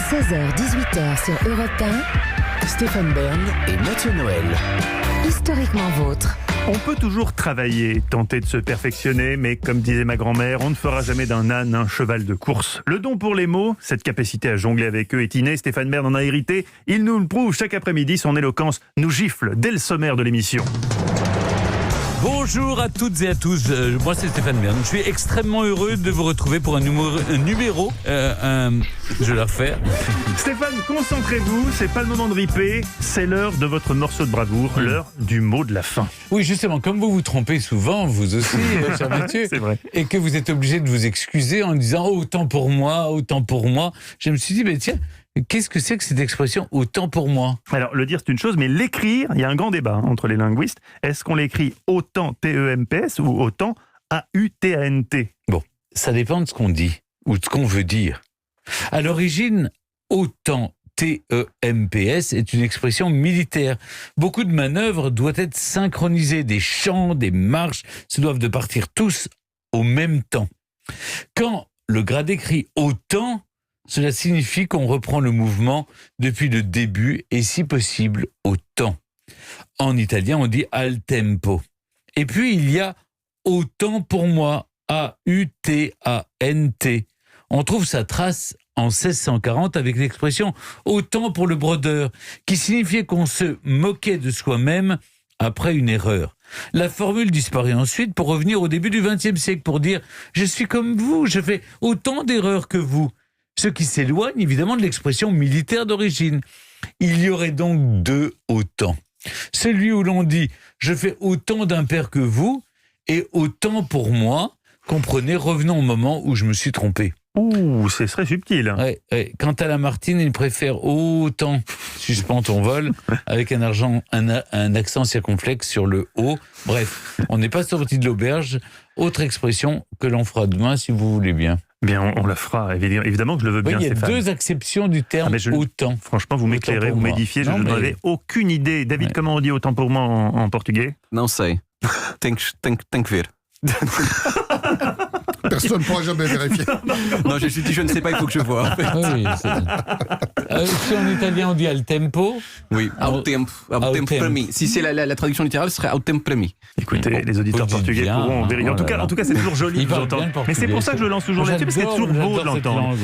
16h-18h sur Europe 1, Stéphane Bern et Mathieu Noël. Historiquement vôtre. On peut toujours travailler, tenter de se perfectionner, mais comme disait ma grand-mère, on ne fera jamais d'un âne un cheval de course. Le don pour les mots, cette capacité à jongler avec eux est innée. Stéphane Bern en a hérité. Il nous le prouve chaque après-midi. Son éloquence nous gifle dès le sommaire de l'émission. Bonjour à toutes et à tous, moi c'est Stéphane Bern. Je suis extrêmement heureux de vous retrouver pour un numéro je vais la refaire. Stéphane, concentrez-vous, c'est pas le moment de riper, c'est l'heure de votre morceau de bravoure, l'heure du mot de la fin. Oui, justement, comme vous vous trompez souvent, vous aussi, cher Mathieu, C'est vrai. et que vous êtes obligé de vous excuser en disant « autant pour moi », je me suis dit, tiens, qu'est-ce que c'est que cette expression « autant pour moi » ? Alors, le dire c'est une chose, mais l'écrire, il y a un grand débat entre les linguistes. Est-ce qu'on l'écrit autant T-E-M-P-S ou autant A-U-T-A-N-T ? Bon, ça dépend de ce qu'on dit, ou de ce qu'on veut dire. À l'origine, autant T-E-M-P-S est une expression militaire. Beaucoup de manœuvres doivent être synchronisées, des chants, des marches, se doivent de partir tous au même temps. Quand le gradé crie autant, cela signifie qu'on reprend le mouvement depuis le début et si possible au temps. En italien, on dit al tempo. Et puis il y a autant pour moi, A-U-T-A-N-T. On trouve sa trace en 1640 avec l'expression autant pour le brodeur, qui signifiait qu'on se moquait de soi-même après une erreur. La formule disparaît ensuite pour revenir au début du XXe siècle pour dire je suis comme vous, je fais autant d'erreurs que vous. Ce qui s'éloigne évidemment de l'expression militaire d'origine. Il y aurait donc deux autant. Celui où l'on dit « je fais autant d'impairs que vous » et « autant pour moi », comprenez, revenons au moment où je me suis trompé. Ouh, c'est très subtil. Ouais. Quant à Lamartine, il préfère autant suspends ton vol avec un accent circonflexe sur le « o ». Bref, on n'est pas sorti de l'auberge. Autre expression que l'on fera demain si vous voulez bien. Bien, on la fera, évidemment que je le veux bien, Oui, il y a Stéphane. deux acceptions du terme autant. Franchement, vous m'éclairez, vous m'édifiez, je n'avais aucune idée. David, comment on dit autant pour moi en portugais ? Não sei. Tem que ver. Personne ne pourra jamais vérifier. Non, je suis dit, je ne sais pas, il faut que je vois. Oui, si en italien on dit al tempo. Oui, ao tempo. Ao tempo para mim. Si c'est la traduction littérale, ce serait ao tempo para mim. Écoutez, les auditeurs vous dites portugais bien, pourront vérifier. voilà. En tout cas, c'est toujours joli Il de vous parle bien entendre. le Mais c'est pour ça que je le lance toujours là-dessus, parce que c'est toujours beau de l'entendre.